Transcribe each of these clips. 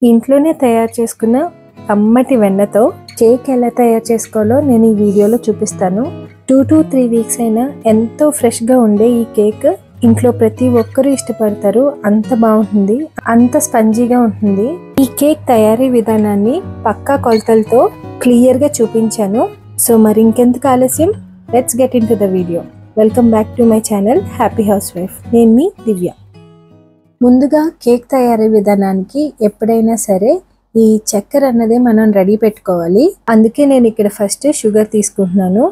ఇంట్లోనే తయారు చేసుకున్న కమ్మటి వెన్నతో కేక్ ఎలా తయారు చేసుకోవాలో నేను ఈ వీడియోలో చూపిస్తాను. 2 to 3 వీక్స్ అయినా ఎంతో ఫ్రెష్గా ఉండే ఈ కేక్ ఇంట్లో ప్రతి ఒక్కరూ ఇష్టపడతారు. అంత బాగుంటుంది, అంత స్పంజీగా ఉంటుంది. ఈ కేక్ తయారీ విధానాన్ని పక్కా కొలతలతో క్లియర్గా చూపించాను. సో మరి ఇంకెందుకు ఆలస్యం, let's get in to the video. Welcome back to my channel happy house wife. నేను మీ దివ్య. ముందుగా కేక్ తయారీ విధానానికి ఎప్పుడైనా సరే ఈ చక్కెర అన్నదే మనం రెడీ పెట్టుకోవాలి. అందుకే నేను ఇక్కడ ఫస్ట్ షుగర్ తీసుకుంటున్నాను.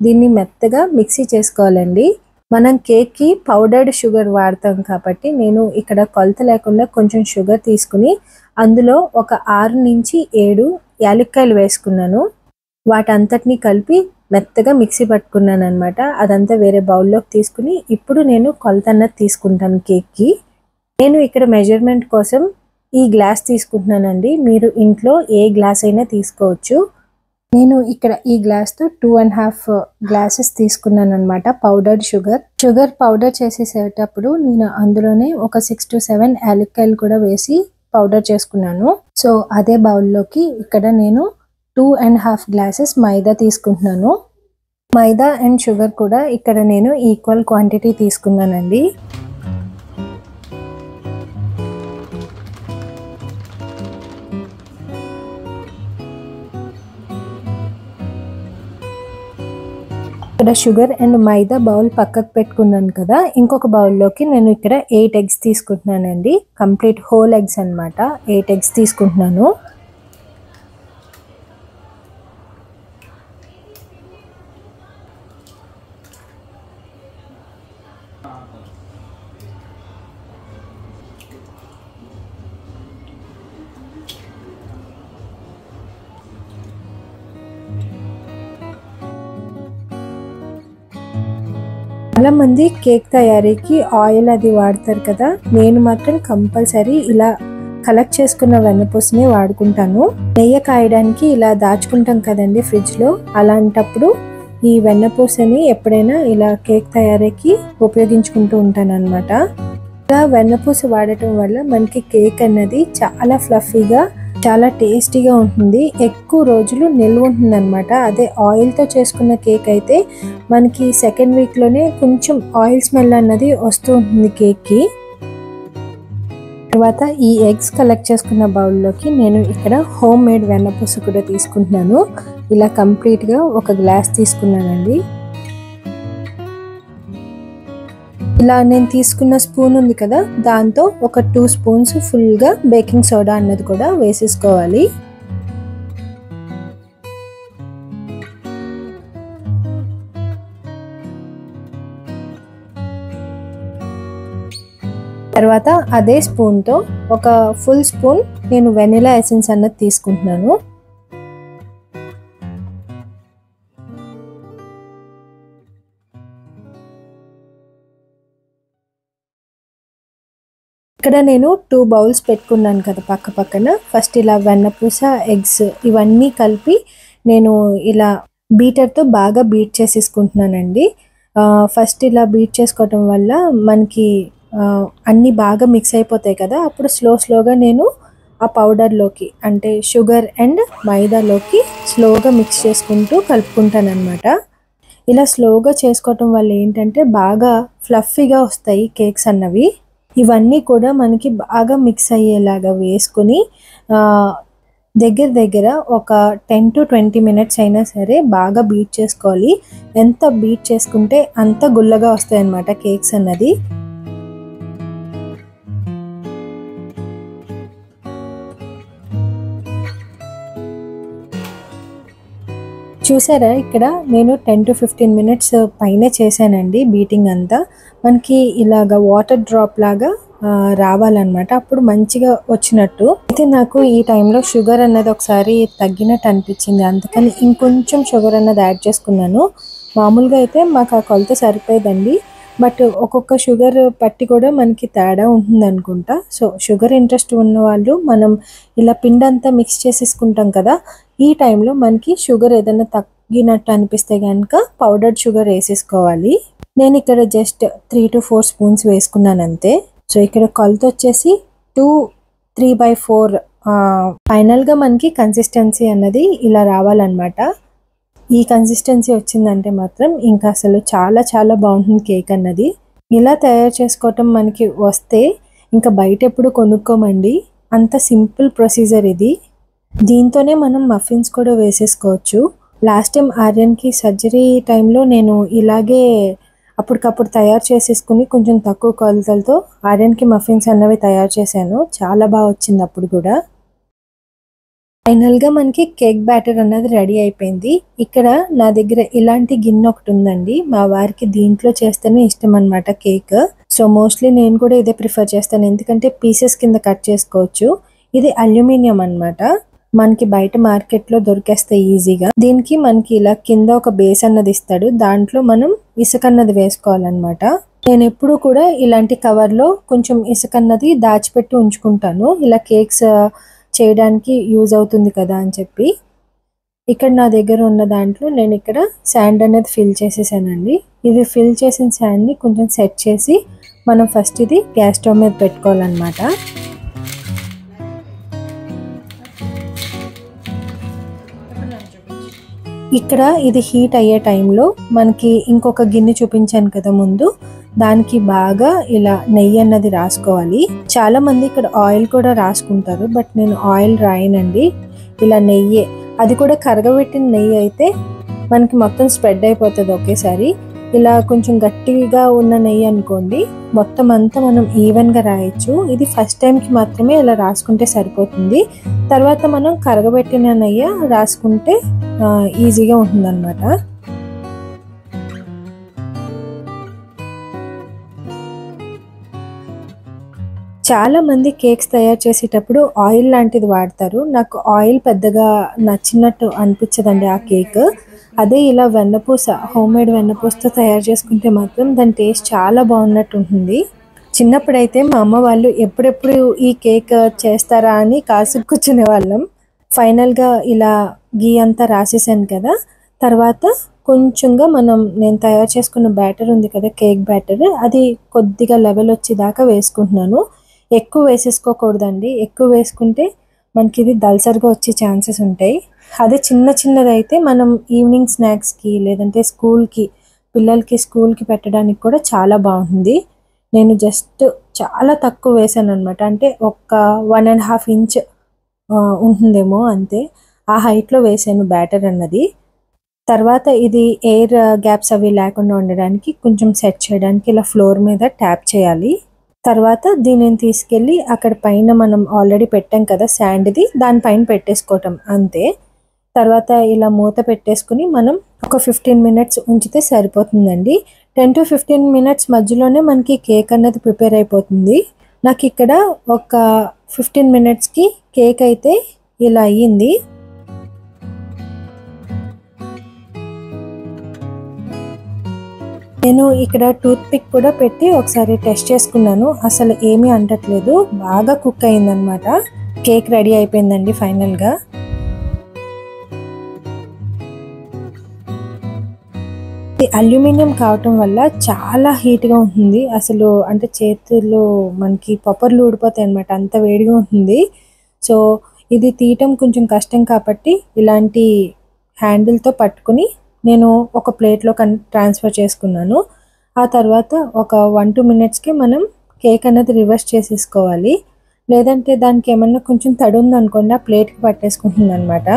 దీన్ని మెత్తగా మిక్సీ చేసుకోవాలండి. మనం కేక్కి పౌడర్డ్ షుగర్ వాడతాం కాబట్టి నేను ఇక్కడ కొలత లేకుండా కొంచెం షుగర్ తీసుకుని అందులో ఒక 6 నుంచి 7 యాలక్కాయలు వేసుకున్నాను. వాటంతటిని కలిపి మెత్తగా మిక్సీ పట్టుకున్నాను అనమాట. అదంతా వేరే బౌల్లోకి తీసుకుని ఇప్పుడు నేను కొలత అన్నది తీసుకుంటాను కేక్కి. నేను ఇక్కడ మెజర్మెంట్ కోసం ఈ గ్లాస్ తీసుకుంటున్నానండి. మీరు ఇంట్లో ఏ గ్లాస్ అయినా తీసుకోవచ్చు. నేను ఇక్కడ ఈ గ్లాస్తో 2.5 గ్లాసెస్ తీసుకున్నాను అనమాట పౌడర్డ్ షుగర్ పౌడర్ చేసేసేటప్పుడు నేను అందులోనే ఒక 6 to 7 యాలక్కాయలు కూడా వేసి పౌడర్ చేసుకున్నాను. సో అదే బౌల్లోకి ఇక్కడ నేను 2.5 గ్లాసెస్ మైదా తీసుకుంటున్నాను. మైదా అండ్ షుగర్ కూడా ఇక్కడ నేను ఈక్వల్ క్వాంటిటీ తీసుకున్నానండి. ఇక్కడ షుగర్ అండ్ మైదా బౌల్ పక్కకు పెట్టుకున్నాను కదా. ఇంకొక బౌల్లోకి నేను ఇక్కడ 8 ఎగ్స్ తీసుకుంటున్నానండి. కంప్లీట్ హోల్ ఎగ్స్ అనమాట. 8 ఎగ్స్ తీసుకుంటున్నాను. చాలా మంది కేక్ తయారీకి ఆయిల్ అది వాడతారు కదా. నేను మాత్రం కంపల్సరీ ఇలా కలెక్ట్ చేసుకున్న వెన్నపూసనే వాడుకుంటాను. నెయ్యి కాయడానికి ఇలా దాచుకుంటాం కదండి ఫ్రిడ్జ్లో. అలాంటప్పుడు ఈ వెన్నపూసని ఎప్పుడైనా ఇలా కేక్ తయారీకి ఉపయోగించుకుంటూ ఉంటాను అనమాట. ఇలా వెన్నపూస వాడటం వల్ల మనకి కేక్ అన్నది చాలా ఫ్లఫీగా, చాలా టేస్టీగా ఉంటుంది. ఎక్కువ రోజులు నిల్వ ఉంటుంది అనమాట. అదే ఆయిల్తో చేసుకున్న కేక్ అయితే మనకి సెకండ్ వీక్లోనే కొంచెం ఆయిల్ స్మెల్ అన్నది వస్తూ ఉంటుంది కేక్కి. తర్వాత ఈ ఎగ్స్ కలెక్ట్ చేసుకున్న బౌల్లోకి నేను ఇక్కడ హోమ్ మేడ్ వెన్నపూస కూడా తీసుకుంటున్నాను. ఇలా కంప్లీట్గా ఒక గ్లాస్ తీసుకున్నానండి. ఇలా నేను తీసుకున్న స్పూన్ ఉంది కదా, దాంతో ఒక 2 స్పూన్స్ ఫుల్గా బేకింగ్ సోడా అన్నది కూడా వేసేసుకోవాలి. తర్వాత అదే స్పూన్తో ఒక ఫుల్ స్పూన్ నేను వెనిలా ఎసెన్స్ అన్నది తీసుకుంటున్నాను. ఇక్కడ నేను 2 బౌల్స్ పెట్టుకున్నాను కదా పక్క పక్కన. ఫస్ట్ ఇలా వెన్నపూస, ఎగ్స్ ఇవన్నీ కలిపి నేను ఇలా బీటర్తో బాగా బీట్ చేసేసుకుంటున్నానండి. ఫస్ట్ ఇలా బీట్ చేసుకోవటం వల్ల మనకి అన్నీ బాగా మిక్స్ అయిపోతాయి కదా. అప్పుడు స్లోగా నేను ఆ పౌడర్లోకి అంటే షుగర్ అండ్ మైదాలోకి స్లోగా మిక్స్ చేసుకుంటూ కలుపుకుంటాను అనమాట. ఇలా స్లోగా చేసుకోవటం వల్ల ఏంటంటే బాగా ఫ్లఫీగా వస్తాయి కేక్స్ అన్నవి. ఇవన్నీ కూడా మనకి బాగా మిక్స్ అయ్యేలాగా వేసుకుని దగ్గర ఒక 10 to 20 మినిట్స్ అయినా సరే బాగా బీట్ చేసుకోవాలి. ఎంత బీట్ చేసుకుంటే అంత గుల్లగా వస్తాయి అన్నమాట కేక్స్ అన్నది. చూసారా, ఇక్కడ నేను 10 to 15 మినిట్స్ పైనే చేశానండి బీటింగ్ అంతా. మనకి ఇలాగ వాటర్ డ్రాప్ లాగా రావాలన్నమాట, అప్పుడు మంచిగా వచ్చినట్టు. అయితే నాకు ఈ టైంలో షుగర్ అన్నది ఒకసారి తగ్గినట్టు అనిపించింది, అందుకని ఇంకొంచెం షుగర్ అన్నది యాడ్ చేసుకున్నాను. మామూలుగా అయితే మాకు ఆ కొలత సరిపోయేదండి, బట్ ఒక్కొక్క షుగర్ పట్టి కూడా మనకి తేడా ఉంటుంది అనుకుంటా. సో షుగర్ ఇంట్రెస్ట్ ఉన్న వాళ్ళు మనం ఇలా పిండి అంతా మిక్స్ చేసేసుకుంటాం కదా, ఈ టైంలో మనకి షుగర్ ఏదైనా తగ్గినట్టు అనిపిస్తే కనుక పౌడర్డ్ షుగర్ వేసేసుకోవాలి. నేను ఇక్కడ జస్ట్ 3 to 4 స్పూన్స్ వేసుకున్నాను అంతే. సో ఇక్కడ కొలత వచ్చేసి 2 3/4 ఫైనల్గా మనకి కన్సిస్టెన్సీ అన్నది ఇలా రావాలన్నమాట. ఈ కన్సిస్టెన్సీ వచ్చిందంటే మాత్రం ఇంకా అసలు చాలా చాలా బాగుంటుంది కేక్ అన్నది. ఇలా తయారు చేసుకోవటం మనకి వస్తే ఇంకా బయట ఎప్పుడు కొనుక్కోమండి, అంత సింపుల్ ప్రొసీజర్ ఇది. దీంతోనే మనం మఫిన్స్ కూడా వేసేసుకోవచ్చు. లాస్ట్ టైం ఆర్యన్కి సర్జరీ టైంలో నేను ఇలాగే అప్పటికప్పుడు తయారు చేసేసుకుని కొంచెం తక్కువ కొలతలతో ఆర్యన్కి మఫిన్స్ అన్నవి తయారు చేశాను. చాలా బాగా వచ్చింది అప్పుడు కూడా. ఫైనల్గా మనకి కేక్ బ్యాటర్ అన్నది రెడీ అయిపోయింది. ఇక్కడ నా దగ్గర ఇలాంటి గిన్నె ఒకటి ఉందండి. మా వారికి దీంట్లో చేస్తేనే ఇష్టం అనమాట కేక్. సో మోస్ట్లీ నేను కూడా ఇదే ప్రిఫర్ చేస్తాను, ఎందుకంటే పీసెస్ కింద కట్ చేసుకోవచ్చు. ఇది అల్యూమినియం అన్నమాట, మనకి బయట మార్కెట్లో దొరికేస్తాయి ఈజీగా. దీనికి మనకి ఇలా కింద ఒక బేస్ అన్నది ఇస్తాడు, దాంట్లో మనం ఇసుక అన్నది వేసుకోవాలన్నమాట. నేను ఎప్పుడు కూడా ఇలాంటి కవర్లో కొంచెం ఇసుక అన్నది దాచిపెట్టి ఉంచుకుంటాను, ఇలా కేక్స్ చేయడానికి యూజ్ అవుతుంది కదా అని చెప్పి. ఇక్కడ నా దగ్గర ఉన్న దాంట్లో నేను ఇక్కడ శాండ్ అనేది ఫిల్ చేసేసానండి. ఇది ఫిల్ చేసిన శాండ్ని కొంచెం సెట్ చేసి మనం ఫస్ట్ ఇది గ్యాస్ స్టవ్ మీద పెట్టుకోవాలన్నమాట. ఇక్కడ ఇది హీట్ అయ్యే టైంలో మనకి ఇంకొక గిన్నె చూపించాను కదా ముందు, దానికి బాగా ఇలా నెయ్యి అన్నది రాసుకోవాలి. చాలా మంది ఇక్కడ ఆయిల్ కూడా రాసుకుంటారు, బట్ నేను ఆయిల్ రాయనండి, ఇలా నెయ్యి, అది కూడా కరగబెట్టిన నెయ్యి అయితే మనకి మొత్తం స్ప్రెడ్ అయిపోతుంది ఒకేసారి. ఇలా కొంచెం గట్టిగా ఉన్న నెయ్యి అనుకోండి, మొత్తం అంతా మనం ఈవెన్గా రాయొచ్చు. ఇది ఫస్ట్ టైంకి మాత్రమే ఇలా రాసుకుంటే సరిపోతుంది, తర్వాత మనం కరగబెట్టిన నెయ్యి రాసుకుంటే ఈజీగా ఉంటుందన్నమాట. చాలా మంది కేక్స్ తయారు చేసేటప్పుడు ఆయిల్ లాంటిది వాడతారు. నాకు ఆయిల్ పెద్దగా నచ్చినట్టు అనిపించదండి ఆ కేక్. అదే ఇలా వెన్నపూస, హోమ్మేడ్ వెన్నపూసతో తయారు చేసుకుంటే మాత్రం దాని టేస్ట్ చాలా బాగున్నట్టు ఉంటుంది. చిన్నప్పుడైతే మా అమ్మ వాళ్ళు ఎప్పుడెప్పుడు ఈ కేక్ చేస్తారా అని కాసు కూర్చునే వాళ్ళం. ఫైనల్గా ఇలా గీ అంతా రాసేసాను కదా, తర్వాత కొంచెంగా నేను తయారు చేసుకున్న బ్యాటర్ ఉంది కదా, కేక్ బ్యాటర్, అది కొద్దిగా లెవెల్ వచ్చేదాకా వేసుకుంటున్నాను. ఎక్కువ వేసేసుకోకూడదండి, ఎక్కువ వేసుకుంటే మనకి ఇది దల్సర్గా వచ్చే ఛాన్సెస్ ఉంటాయి. అదే చిన్న చిన్నది అయితే మనం ఈవినింగ్ స్నాక్స్కి లేదంటే పిల్లలకి స్కూల్కి పెట్టడానికి కూడా చాలా బాగుంటుంది. నేను జస్ట్ చాలా తక్కువ వేసాను అనమాట, అంటే ఒక 1.5 ఇంచ్ ఉంటుందేమో అంతే, ఆ హైట్లో వేసాను బ్యాటర్ అన్నది. తర్వాత ఇది ఎయిర్ గ్యాప్స్ అవి లేకుండా ఉండడానికి కొంచెం సెట్ చేయడానికి ఇలా ఫ్లోర్ మీద ట్యాప్ చేయాలి. తర్వాత దీనిని తీసుకెళ్ళి అక్కడ పైన మనం ఆల్రెడీ పెట్టాం కదా శాండ్ది, దానిపైన పెట్టేసుకోవటం అంతే. తర్వాత ఇలా మూత పెట్టేసుకుని మనం ఒక 15 మినిట్స్ ఉంచితే సరిపోతుందండి. 10 to 15 మినిట్స్ మధ్యలోనే మనకి కేక్ అన్నది ప్రిపేర్ అయిపోతుంది. నాకు ఇక్కడ ఒక 15 మినిట్స్కి కేక్ అయితే ఇలా అయ్యింది. నేను ఇక్కడ టూత్ పిక్ కూడా పెట్టి ఒకసారి టెస్ట్ చేసుకున్నాను, అసలు ఏమీ అంటట్లేదు, బాగా కుక్ అయిందనమాట. కేక్ రెడీ అయిపోయిందండి ఫైనల్గా. ఇది అల్యూమినియం కావటం వల్ల చాలా హీట్గా ఉంటుంది, అసలు అంటే చేతుల్లో మనకి పప్పర్లు ఊడిపోతాయి అనమాట, అంత వేడిగా ఉంటుంది. సో ఇది తీయటం కొంచెం కష్టం కాబట్టి ఇలాంటి హ్యాండిల్తో పట్టుకుని నేను ఒక ప్లేట్లో ట్రాన్స్ఫర్ చేసుకున్నాను. ఆ తర్వాత ఒక 1-2 మినిట్స్కి మనం కేక్ అనేది రివర్స్ చేసేసుకోవాలి, లేదంటే దానికి ఏమన్నా కొంచెం తడి ఉందనుకోండి ఆ ప్లేట్కి పట్టేసుకుంటుంది అనమాట.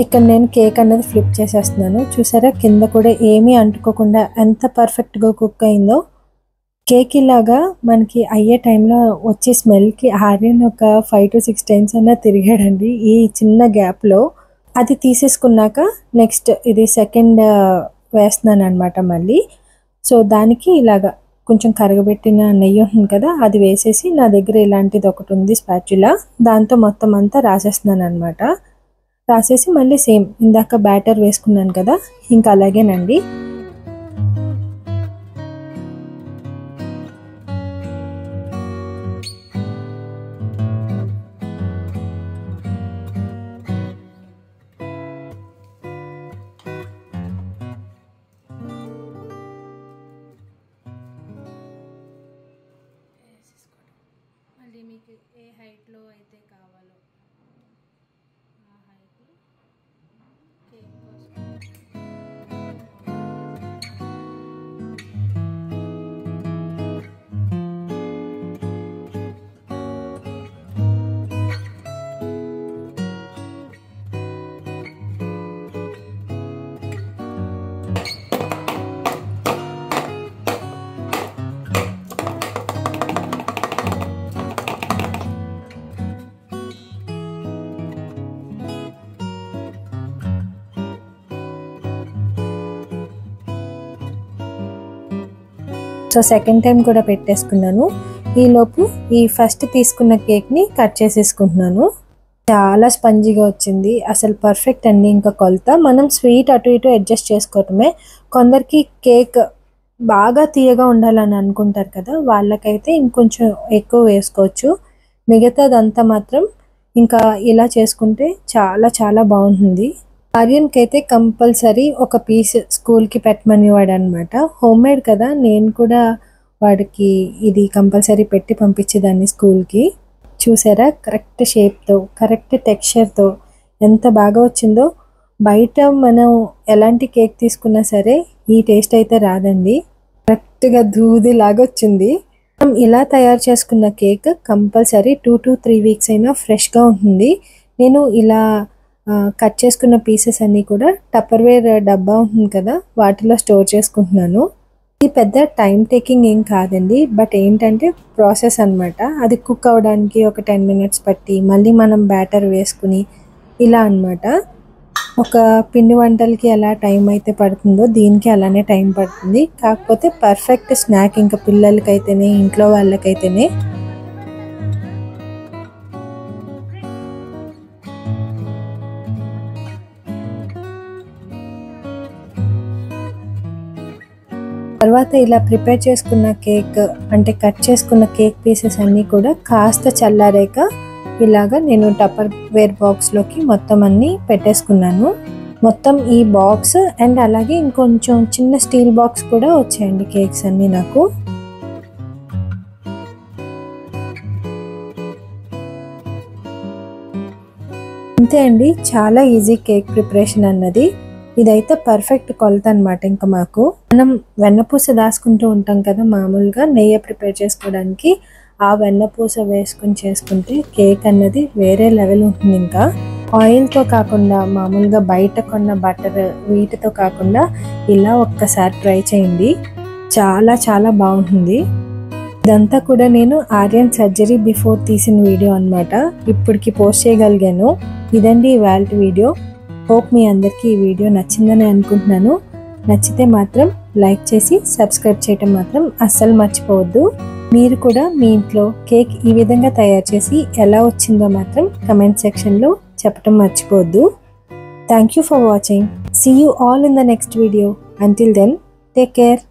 ఇక్కడ నేను కేక్ అన్నది ఫ్లిప్ చేసేస్తున్నాను, చూసారా కింద కూడా ఏమీ అంటుకోకుండా ఎంత పర్ఫెక్ట్గా కుక్ అయిందో. కేక్ ఇలాగా మనకి అయ్యే టైంలో వచ్చే స్మెల్కి ఆర్యన్ ఒక 5 to 6 టైమ్స్ అన్నా తిరిగాడండి ఈ చిన్న గ్యాప్లో. అది తీసేసుకున్నాక నెక్స్ట్ ఇది సెకండ్ వేస్తున్నాను అనమాట మళ్ళీ. సో దానికి ఇలాగా కొంచెం కరగబెట్టిన నెయ్యి ఉంటుంది కదా, అది వేసేసి నా దగ్గర ఇలాంటిది ఒకటి ఉంది స్పాచులా, దాంతో మొత్తం అంతా రాసేస్తున్నాను అనమాట. రాసేసి మళ్ళీ సేమ్ ఇందాక బ్యాటర్ వేసుకున్నాను కదా, ఇంకా అలాగేనండి. ఏ హైట్లో అయితే కావాలో ఆ హైట్లో కేక్ కోసం సో సెకండ్ టైం కూడా పెట్టేసుకున్నాను. ఈలోపు ఈ ఫస్ట్ తీసుకున్న కేక్ని కట్ చేసేసుకుంటున్నాను. చాలా స్పంజీగా వచ్చింది, అసలు పర్ఫెక్ట్ అండి. ఇంకా కొలత మనం స్వీట్ అటు ఇటు అడ్జస్ట్ చేసుకోవటమే. కొందరికి కేక్ బాగా తీయగా ఉండాలని అనుకుంటారు కదా, వాళ్ళకైతే ఇంకొంచెం ఎక్కువ వేసుకోవచ్చు. మిగతాదంతా మాత్రం ఇంకా ఇలా చేసుకుంటే చాలా చాలా బాగుంటుంది. ఆర్యన్కి అయితే కంపల్సరీ ఒక పీస్ స్కూల్కి పెట్టమనేవాడు అనమాట. హోమ్మేడ్ కదా, నేను కూడా వాడికి ఇది కంపల్సరీ పెట్టి పంపించేదాన్ని స్కూల్కి. చూసారా, కరెక్ట్ షేప్తో కరెక్ట్ టెక్స్చర్తో ఎంత బాగా వచ్చిందో. బయట మనం ఎలాంటి కేక్ తీసుకున్నా సరే ఈ టేస్ట్ అయితే రాదండి. కరెక్ట్గా దూదిలాగా వచ్చింది. మనం ఇలా తయారు చేసుకున్న కేక్ కంపల్సరీ 2 to 3 వీక్స్ అయినా ఫ్రెష్గా ఉంటుంది. నేను ఇలా కట్ చేసుకున్న పీసెస్ అన్నీ కూడా టప్పర్వేర్ డబ్బా ఉంటుంది కదా, వాటిలో స్టోర్ చేసుకుంటున్నాను. ఇది పెద్ద టైం టేకింగ్ ఏం కాదండి, బట్ ఏంటంటే ప్రాసెస్ అనమాట. అది కుక్ అవ్వడానికి ఒక 10 minutes పట్టి మళ్ళీ మనం బ్యాటర్ వేసుకుని ఇలా అనమాట. ఒక పిండి వంటలకి ఎలా టైం అయితే పడుతుందో దీనికి అలానే టైం పడుతుంది. కాకపోతే పర్ఫెక్ట్ స్నాక్ ఇంకా పిల్లలకైతేనే ఇంట్లో వాళ్ళకైతేనే. తర్వాత ఇలా ప్రిపేర్ చేసుకున్న కేక్ అంటే కట్ చేసుకున్న కేక్ పీసెస్ అన్నీ కూడా కాస్త చల్లారాక ఇలాగా నేను టప్పర్ వేర్ బాక్స్లోకి మొత్తం అన్నీ పెట్టేసుకున్నాను. మొత్తం ఈ బాక్స్ అండ్ అలాగే ఇంకొంచెం చిన్న స్టీల్ బాక్స్ కూడా వచ్చాయండి కేక్స్ అన్నీ నాకు. అంతే అండి, చాలా ఈజీ కేక్ ప్రిపరేషన్ అన్నది. ఇదైతే పర్ఫెక్ట్ కొలత అనమాట. ఇంకా మాకు మనం వెన్నపూస దాచుకుంటూ ఉంటాం కదా మామూలుగా నెయ్యి ప్రిపేర్ చేసుకోవడానికి, ఆ వెన్నపూస వేసుకుని చేసుకుంటే కేక్ అన్నది వేరే లెవెల్ ఉంటుంది. ఇంకా ఆయిల్తో కాకుండా మామూలుగా బయట కొన్న బటర్ వీటితో కాకుండా ఇలా ఒక్కసారి ట్రై చేయండి, చాలా చాలా బాగుంటుంది. ఇదంతా కూడా నేను ఆర్యన్ సర్జరీ బిఫోర్ తీసిన వీడియో అనమాట. ఇప్పటికి పోస్ట్ చేయగలిగాను. ఇదండి ఇవాళ వీడియో. హోప్ మీ అందరికీ ఈ వీడియో నచ్చిందని అనుకుంటున్నాను. నచ్చితే మాత్రం లైక్ చేసి సబ్స్క్రైబ్ చేయటం మాత్రం అస్సలు మర్చిపోవద్దు. మీరు కూడా మీ ఇంట్లో కేక్ ఈ విధంగా తయారు చేసి ఎలా వచ్చిందో మాత్రం కమెంట్ సెక్షన్లో చెప్పటం మర్చిపోవద్దు. Thank you for watching. See you all in the next video. Until then, take care.